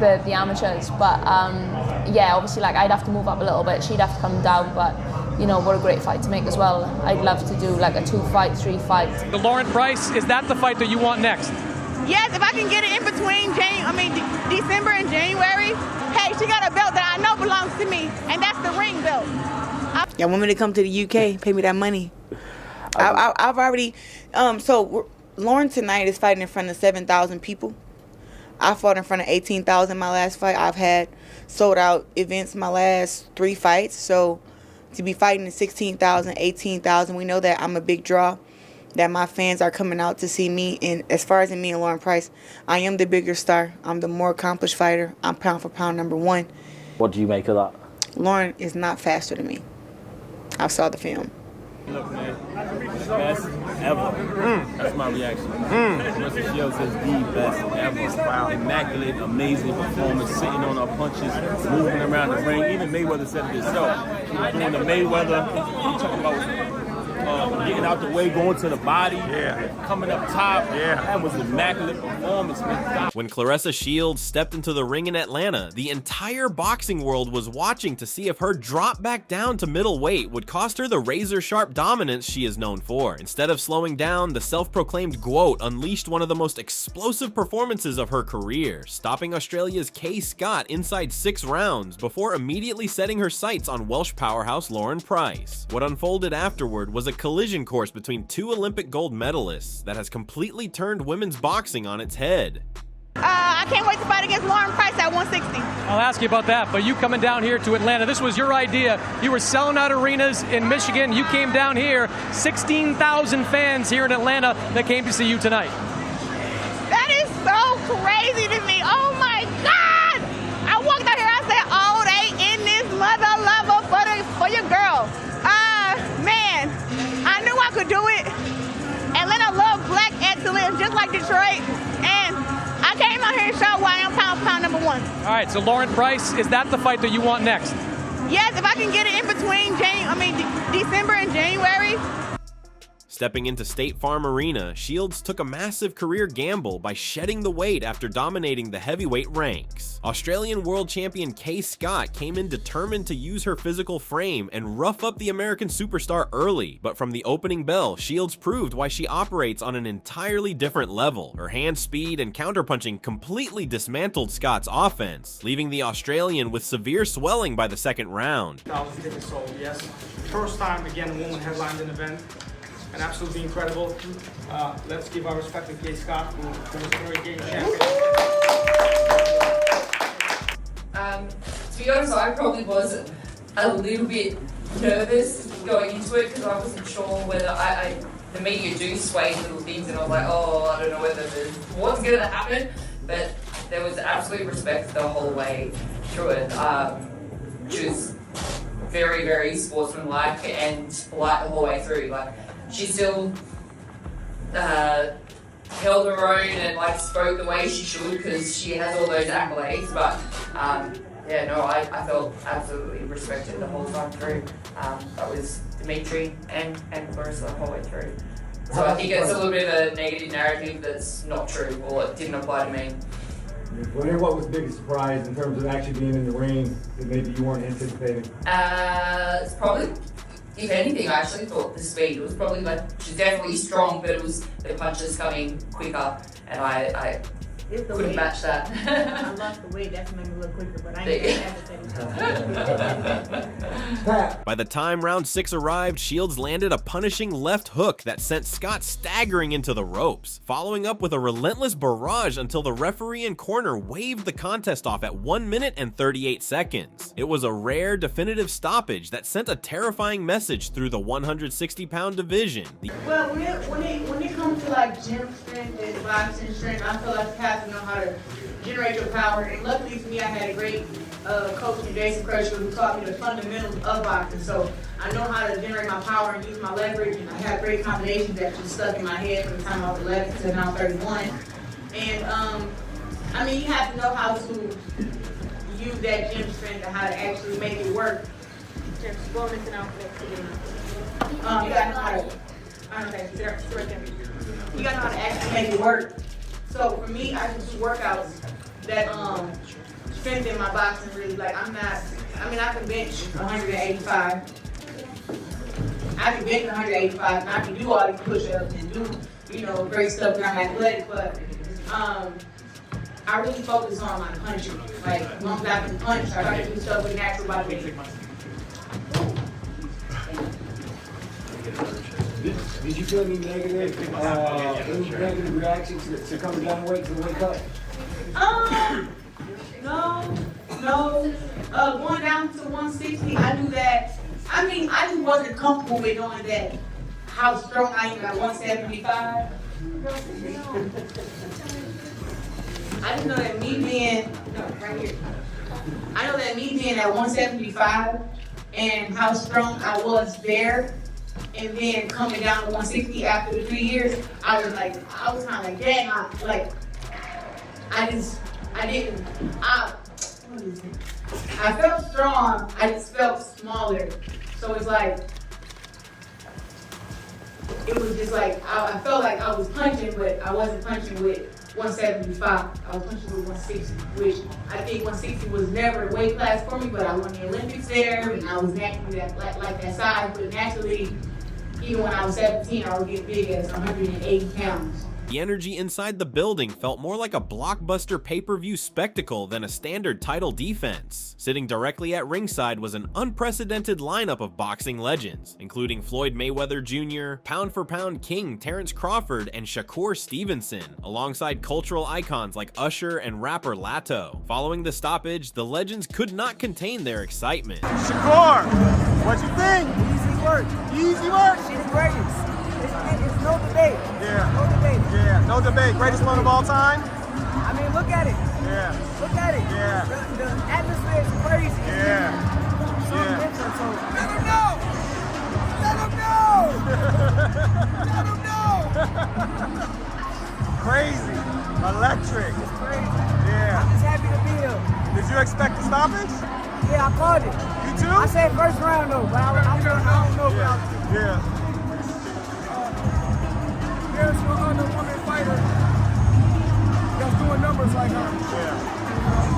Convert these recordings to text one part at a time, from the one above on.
the amateurs. But yeah, obviously, like, I'd have to move up a little bit. She'd have to come down, but you know, what a great fight to make as well. I'd love to do like a 2-fight, 3-fight. The Lauren Price, is that the fight that you want next? Yes, if I can get it in between December and January. Hey, she got a belt that I know belongs to me, and that's the ring belt. Y'all want me to come to the UK? Pay me that money. I've already. So Lauren tonight is fighting in front of 7,000 people. I fought in front of 18,000 my last fight. I've had sold out events my last 3 fights. So to be fighting in 16,000, 18,000, we know that I'm a big draw, that my fans are coming out to see me. And as far as me and Lauren Price, I am the bigger star. I'm the more accomplished fighter. I'm pound for pound #1. What do you make of that? Lauren is not faster than me. I saw the film. Look, man, best ever. That's my reaction. Claressa Shields is the best ever. Wow. Immaculate, amazing performance, sitting on her punches, moving around the ring. Even Mayweather said it himself. She was doing the Mayweather, talking about getting out the way, going to the body, coming up top. That was an immaculate performance, man. When Claressa Shields stepped into the ring in Atlanta, the entire boxing world was watching to see if her drop back down to middleweight would cost her the razor-sharp dominance she is known for. Instead of slowing down, the self-proclaimed GOAT unleashed one of the most explosive performances of her career, stopping Australia's Kaye Scott inside 6 rounds before immediately setting her sights on Welsh powerhouse Lauren Price. What unfolded afterward was a collision course between 2 Olympic gold medalists that has completely turned women's boxing on its head. I can't wait to fight against Lauren Price at 160. I'll ask you about that, but you coming down here to Atlanta, this was your idea. You were selling out arenas in Michigan. You came down here, 16,000 fans here in Atlanta that came to see you tonight. That is so crazy to me. Oh my God! I walked out here, I said, oh, they in this mother lover for your girl. Man, I knew I could do it. Atlanta loves black excellence, just like Detroit. And I came out here to show why I'm pound for pound #1. All right, so Lauren Price, is that the fight that you want next? Yes, if I can get it in between December and January. Stepping into State Farm Arena, Shields took a massive career gamble by shedding the weight after dominating the heavyweight ranks. Australian world champion Kaye Scott came in determined to use her physical frame and rough up the American superstar early, but from the opening bell, Shields proved why she operates on an entirely different level. Her hand speed and counterpunching completely dismantled Scott's offense, leaving the Australian with severe swelling by the 2nd round. That was different soul, yes. First time again a woman headlined an event. And absolutely incredible. Let's give our respect to Kaye Scott, who was a very game champion. To be honest, I probably was a little bit nervous going into it because I wasn't sure whether the media do sway little things, and I was like, oh, I don't know whether what's going to happen. But there was absolute respect the whole way through it. She was very, very sportsmanlike and polite the whole way through. Like, she still held her own and like spoke the way she should because she has all those accolades. But yeah, no, I felt absolutely respected the whole time through. That was Dimitri and Claressa the whole way through. So I think it's a little bit of a negative narrative that's not true, or it didn't apply to me. What was the biggest surprise in terms of actually being in the ring that maybe you weren't anticipating? It's probably, if anything, I actually thought the speed. It was probably like, she's definitely strong, but it was the punches coming quicker, and I couldn't match that. I lost the weight, that's made me look quicker, but I ain't By the time round 6 arrived, Shields landed a punishing left hook that sent Scott staggering into the ropes, following up with a relentless barrage until the referee in corner waved the contest off at 1 minute and 38 seconds. It was a rare, definitive stoppage that sent a terrifying message through the 160-pound division. Well, when it comes to like gym strength and boxing strength, I feel like you have to know how to generate your power. And luckily for me, I had a great coach, Jason Crutchfield, who taught me the fundamentals of boxing. So I know how to generate my power and use my leverage. And I have great combinations that just stuck in my head from the time I was 11 to now 31. And I mean, you have to know how to use that gym strength and how to actually make it work. You gotta know how to actually make it work. So for me, I just do workouts that strength in my boxing really. Like I'm not, I mean I can bench 185. I can bench 185 and I can do all these push-ups and do, you know, great stuff when I'm athletic, but I really focus on my punching. Like as long as I can punch, I try to do stuff with natural body weight. Did you feel any negative reactions to coming down weight to the weight cut? No. Going down to 160, I knew that. I mean, I just wasn't comfortable with knowing that how strong I am at 175. I just know that me being, right here. I know that me being at 175 and how strong I was there, and then coming down to 160 after the 3 years, I was kind of like, dang, I felt strong, I just felt smaller. So it's like, it was just like, I felt like I was punching, but I wasn't punching with 175. I was punching with 160, which I think 160 was never a weight class for me, but I won the Olympics there, and I was naturally like that size, but naturally, even when I was 17, I would get big as 180 pounds. The energy inside the building felt more like a blockbuster pay-per-view spectacle than a standard title defense. Sitting directly at ringside was an unprecedented lineup of boxing legends, including Floyd Mayweather Jr., pound-for-pound king Terrence Crawford, and Shakur Stevenson, alongside cultural icons like Usher and rapper Lato. Following the stoppage, the legends could not contain their excitement. Shakur, what you think? Easy work. Easy work? She's the greatest. It's no debate. Yeah. No debate. Yeah, no debate. Greatest one of all time? I mean, look at it. Yeah. Look at it. Yeah. The atmosphere is crazy. Yeah. So Yeah. different. So let them know. Let them know. Let them know. Crazy. Electric. It's crazy. Yeah. I'm just happy to be here. Did you expect the stoppage? Yeah, I called it. You too? I said first round though, but I don't know about it. Yeah. There's no other woman fighter that's doing numbers like her. Yeah.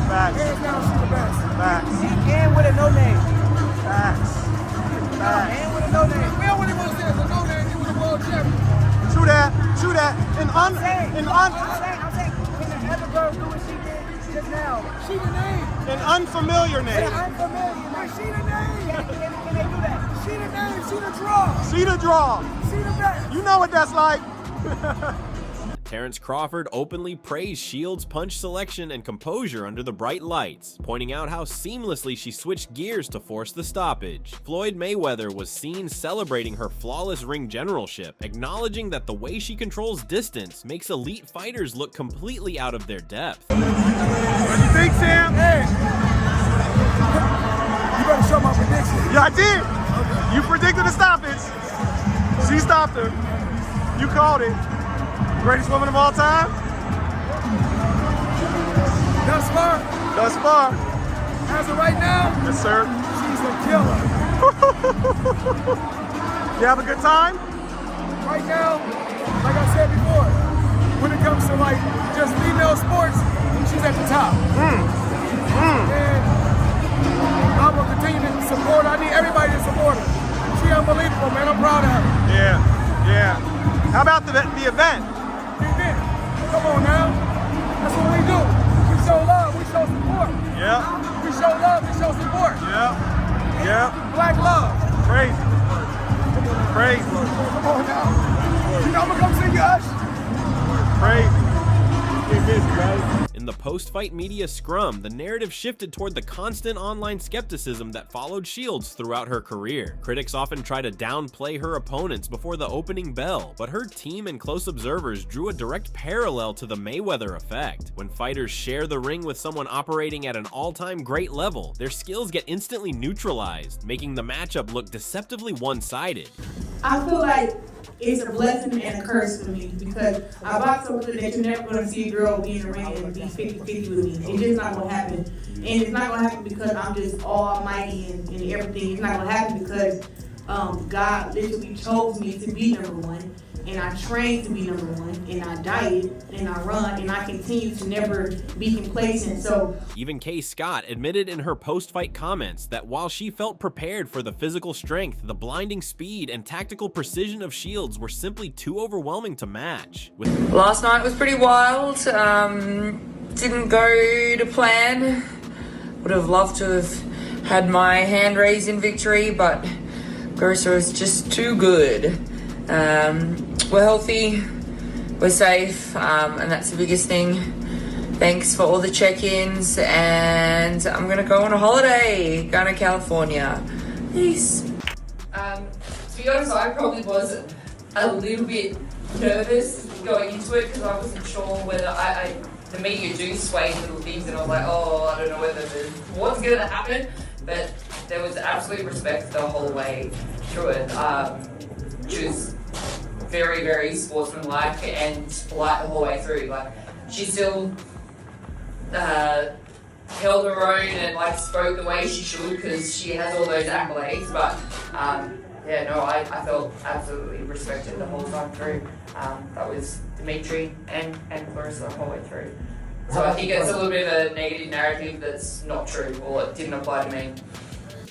Facts. Hands down, she's the best. Facts. And with a no name. Facts. Facts. And with a no name. Man, when he was there, the no name, he was a world champion. True that. True that. I'm saying, can the other girl do what she did just now? She the name. An unfamiliar name. An unfamiliar name. She the name. Can they do that? She the name. She the draw. See the draw. She the best. You know what that's like. Terrence Crawford openly praised Shields' punch selection and composure under the bright lights, pointing out how seamlessly she switched gears to force the stoppage. Floyd Mayweather was seen celebrating her flawless ring generalship, acknowledging that the way she controls distance makes elite fighters look completely out of their depth. What do you think, Sam? Hey. You better show my prediction. Yeah, I did. You predicted a stoppage. She stopped her. You called it. Greatest woman of all time? Thus far. Thus far. As of right now. Yes, sir. She's a killer. You have a good time? Right now, like I said before, when it comes to like just female sports, she's at the top. And I will continue to support her. I need everybody to support her. She's unbelievable, man. I'm proud of her. Yeah, yeah. How about the event? The event. Come on now. That's what we do. We show love, we show support. Yeah. We show love, we show support. Yeah. Yeah. Black love. Crazy. Crazy. Come on now. You know I'm gonna come see you, Ush. Crazy. In the post-fight media scrum, the narrative shifted toward the constant online skepticism that followed Shields throughout her career. Critics often try to downplay her opponents before the opening bell, but her team and close observers drew a direct parallel to the Mayweather effect. When fighters share the ring with someone operating at an all-time great level, their skills get instantly neutralized, making the matchup look deceptively one-sided. I feel like it's a blessing and a curse for me because I box so good that you're never going to see a girl be in the ring and be 50-50 with me. It's just not going to happen. And it's not going to happen because I'm just almighty and everything. It's not going to happen because God literally chose me to be number one. and I trained to be number one, and I diet, and I run, and I continue to never be complacent. So even Kaye Scott admitted in her post-fight comments that while she felt prepared for the physical strength, the blinding speed and tactical precision of Shields were simply too overwhelming to match. Last night was pretty wild. Didn't go to plan. Would have loved to have had my hand raised in victory, but Claressa is just too good. We're healthy, we're safe, and that's the biggest thing. Thanks for all the check-ins, and I'm gonna go on a holiday, going to California. Peace. To be honest, I probably was a little bit nervous going into it because I wasn't sure whether the media do sway little things, and I was like, oh, I don't know what's going to happen. But there was absolute respect the whole way through it. She was very, very sportsmanlike and polite the whole way through. Like, she still held her own and like spoke the way she should because she has all those accolades. But yeah, no, I felt absolutely respected the whole time through. That was Dimitri and Claressa the whole way through. So I think it's a little bit of a negative narrative that's not true, or it didn't apply to me.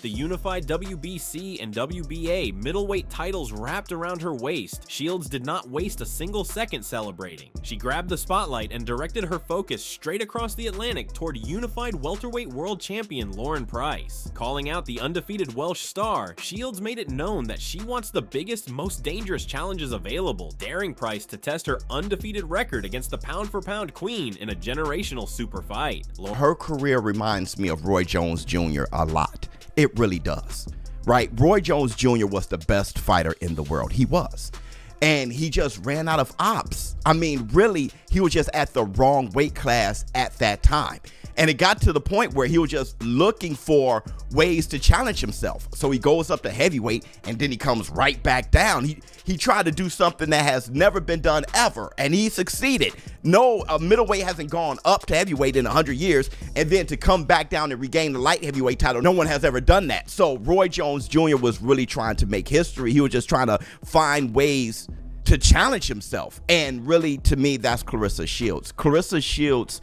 The unified WBC and WBA middleweight titles wrapped around her waist, Shields did not waste a single second celebrating. She grabbed the spotlight and directed her focus straight across the Atlantic toward unified welterweight world champion Lauren Price. Calling out the undefeated Welsh star, Shields made it known that she wants the biggest, most dangerous challenges available, daring Price to test her undefeated record against the pound-for-pound queen in a generational super fight. Her career reminds me of Roy Jones Jr. a lot. It really does, right? Roy Jones Jr. was the best fighter in the world. He was. And he just ran out of ops. I mean, really, he was just at the wrong weight class at that time. And it got to the point where he was just looking for ways to challenge himself. So he goes up to heavyweight and then he comes right back down. He tried to do something that has never been done ever, and he succeeded. No, a middleweight hasn't gone up to heavyweight in 100 years, and then to come back down and regain the light heavyweight title, no one has ever done that. So Roy Jones Jr. was really trying to make history. He was just trying to find ways to challenge himself. And really, to me, that's Claressa Shields. Claressa Shields,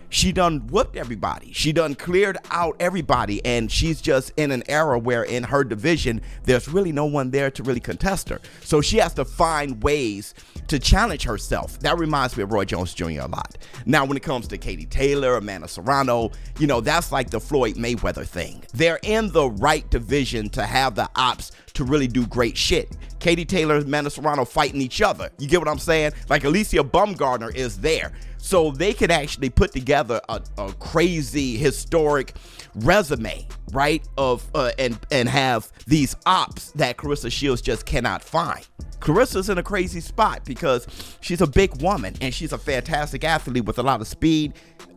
she done whooped everybody. She done cleared out everybody, and she's just in an era where in her division, there's really no one there to really contest her. So she has to find ways to challenge herself. That reminds me of Roy Jones Jr. a lot. Now, when it comes to Katie Taylor, Amanda Serrano, you know, that's like the Floyd Mayweather thing. They're in the right division to have the ops to really do great shit. Katie Taylor and Amanda Serrano fighting each other. You get what I'm saying? Like Alicia Baumgardner is there. So they could actually put together a crazy historic resume, right? And have these ops that Claressa Shields just cannot find. Claressa's in a crazy spot because she's a big woman and she's a fantastic athlete with a lot of speed,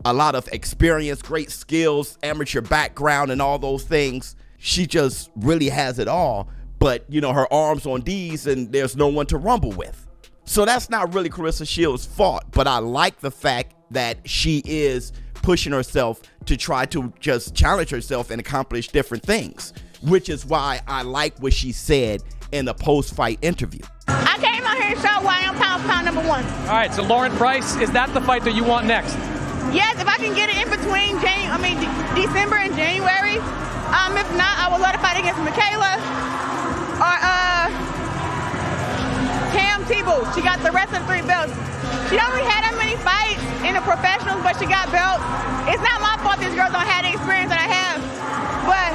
a lot of experience, great skills, amateur background, and all those things. She just really has it all, but you know, her arms on D's and there's no one to rumble with. So that's not really Claressa Shields' fault, but I like the fact that she is pushing herself to try to just challenge herself and accomplish different things, which is why I like what she said in the post-fight interview. I came out here to show why I'm pound number one. All right, so Lauren Price, is that the fight that you want next? Yes, if I can get it in between December and January. If not, I would love to fight against Michaela or Tam Tebow. She got the rest of the 3 belts. She don't really have that many fights in the professionals, but she got belts. It's not my fault these girls don't have the experience that I have, but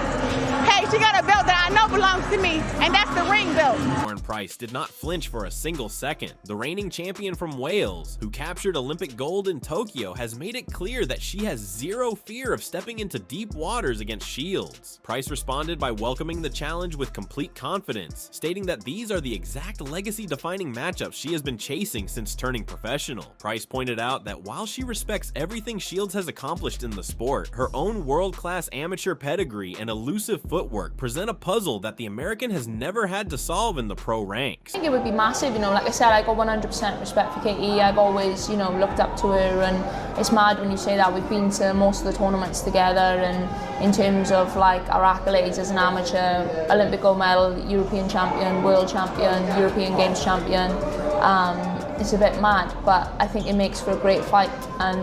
hey, she got a belt that I know belongs to me, and that's the ring belt. Lauren Price did not flinch for a single second. The reigning champion from Wales, who captured Olympic gold in Tokyo, has made it clear that she has zero fear of stepping into deep waters against Shields. Price responded by welcoming the challenge with complete confidence, stating that these are the exact legacy-defining matchups she has been chasing since turning professional. Price pointed out that while she respects everything Shields has accomplished in the sport, her own world-class amateur pedigree and elusive footwork present a puzzle that the American has never had to solve in the pro ranks. I think it would be massive, you know, like I said, I got 100% respect for Kaye. I've always, you know, looked up to her, and it's mad when you say that. We've been to most of the tournaments together, and in terms of like our accolades as an amateur, Olympic gold medal, European champion, world champion, European Games champion. it's a bit mad, but I think it makes for a great fight. And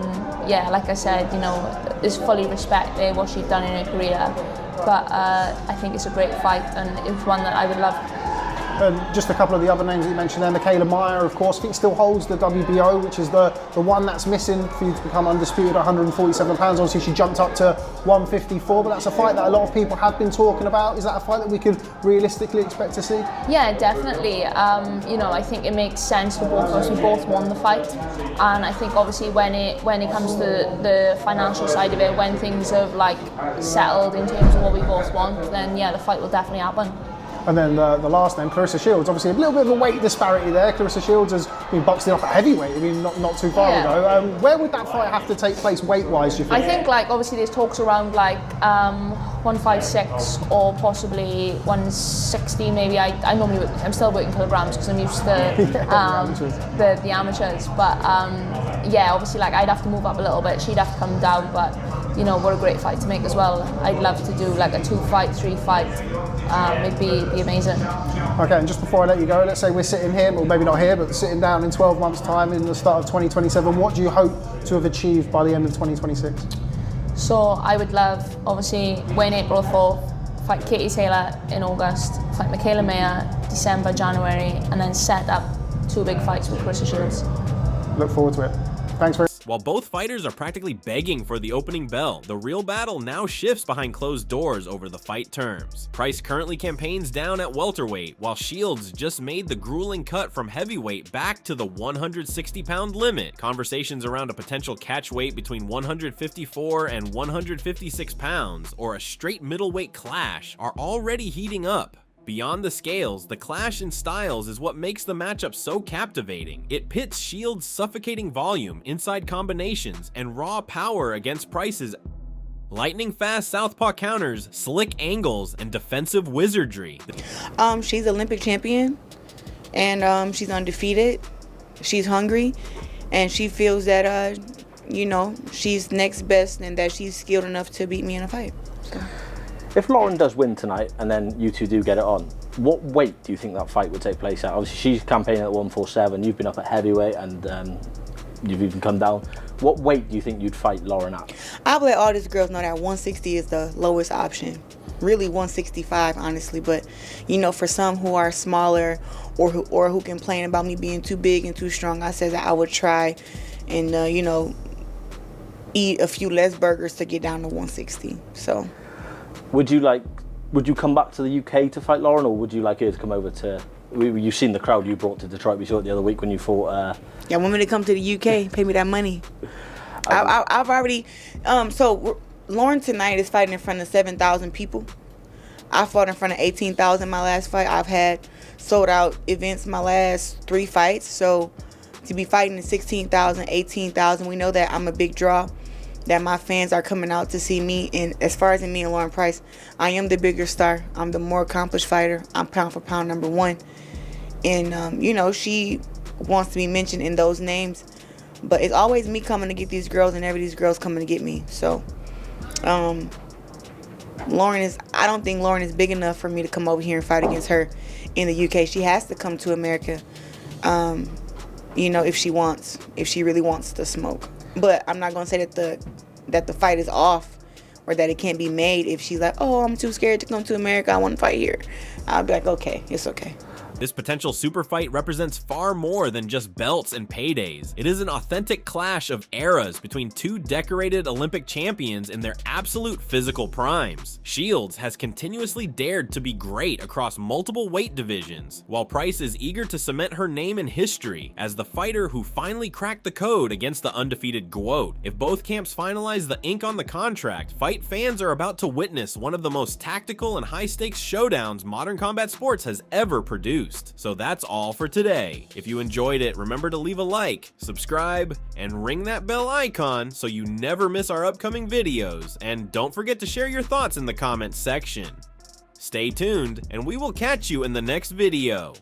yeah, like I said, you know, there's fully respect there what she's done in her career, but I think it's a great fight, and it's one that I would love. And just a couple of the other names that you mentioned there, Michaela Meyer, of course, I think still holds the WBO, which is the one that's missing for you to become undisputed at 147 pounds. Obviously, she jumped up to 154, but that's a fight that a lot of people have been talking about. Is that a fight that we could realistically expect to see? Yeah, definitely. You know, I think it makes sense for both of us. We both won the fight, and I think obviously when it comes to the financial side of it, when things have like settled in terms of what we both want, then yeah, the fight will definitely happen. And then the last name, Claressa Shields, obviously a little bit of a weight disparity there. Claressa Shields has been boxing off at heavyweight, I mean, not too far ago. Where would that fight have to take place weight-wise, do you think? I think, like, obviously there's talks around, like, 156 or possibly 160 maybe. I'm still working kilograms because I'm used to the amateurs. But, yeah, obviously, like, I'd have to move up a little bit. She'd have to come down, but, you know, what a great fight to make as well. I'd love to do, like, a 2-fight, 3-fight. It'd be amazing. Okay, and just before I let you go, let's say we're sitting here, well maybe not here, but sitting down in 12 months' time in the start of 2027. What do you hope to have achieved by the end of 2026? So I would love, obviously, win April 4th, fight Katie Taylor in August, fight Michaela Meyer December, January, and then set up 2 big fights with Claressa Shields. Look forward to it. Thanks very much. While both fighters are practically begging for the opening bell, the real battle now shifts behind closed doors over the fight terms. Price currently campaigns down at welterweight, while Shields just made the grueling cut from heavyweight back to the 160-pound limit. Conversations around a potential catch weight between 154 and 156 pounds, or a straight middleweight clash, are already heating up. Beyond the scales, the clash in styles is what makes the matchup so captivating. It pits Shields' suffocating volume, inside combinations, and raw power against Price's lightning-fast southpaw counters, slick angles, and defensive wizardry. She's Olympic champion, and she's undefeated. She's hungry, and she feels that, you know, she's next best and that she's skilled enough to beat me in a fight. So. If Lauren does win tonight and then you two do get it on, what weight do you think that fight would take place at? Obviously she's campaigning at 147, you've been up at heavyweight and you've even come down. What weight do you think you'd fight Lauren at? I've let all these girls know that 160 is the lowest option. Really 165, honestly, but you know, for some who are smaller or who complain about me being too big and too strong, I said that I would try and, you know, eat a few less burgers to get down to 160, so. Would you come back to the UK to fight Lauren, or would you like her to come over to, you've seen the crowd you brought to Detroit, we saw it the other week when you fought. Yeah, want me to come to the UK, pay me that money. I've already, so Lauren tonight is fighting in front of 7,000 people. I fought in front of 18,000 my last fight. I've had sold out events my last 3 fights, so to be fighting in 16,000, 18,000, we know that I'm a big draw, that my fans are coming out to see me. And as far as me and Lauren Price, I am the bigger star. I'm the more accomplished fighter. I'm pound for pound #1. And, you know, she wants to be mentioned in those names. But it's always me coming to get these girls and every these girls coming to get me. So, I don't think Lauren is big enough for me to come over here and fight against her in the UK. She has to come to America, you know, if she really wants to smoke. But I'm not gonna say that the fight is off or that it can't be made. If she's like, oh, I'm too scared to come to America, I want to fight here, I'll be like, okay, it's okay. This potential super fight represents far more than just belts and paydays. It is an authentic clash of eras between 2 decorated Olympic champions in their absolute physical primes. Shields has continuously dared to be great across multiple weight divisions, while Price is eager to cement her name in history as the fighter who finally cracked the code against the undefeated GWOAT. If both camps finalize the ink on the contract, fight fans are about to witness one of the most tactical and high-stakes showdowns modern combat sports has ever produced. So that's all for today. If you enjoyed it, remember to leave a like, subscribe, and ring that bell icon so you never miss our upcoming videos. And don't forget to share your thoughts in the comments section. Stay tuned, and we will catch you in the next video.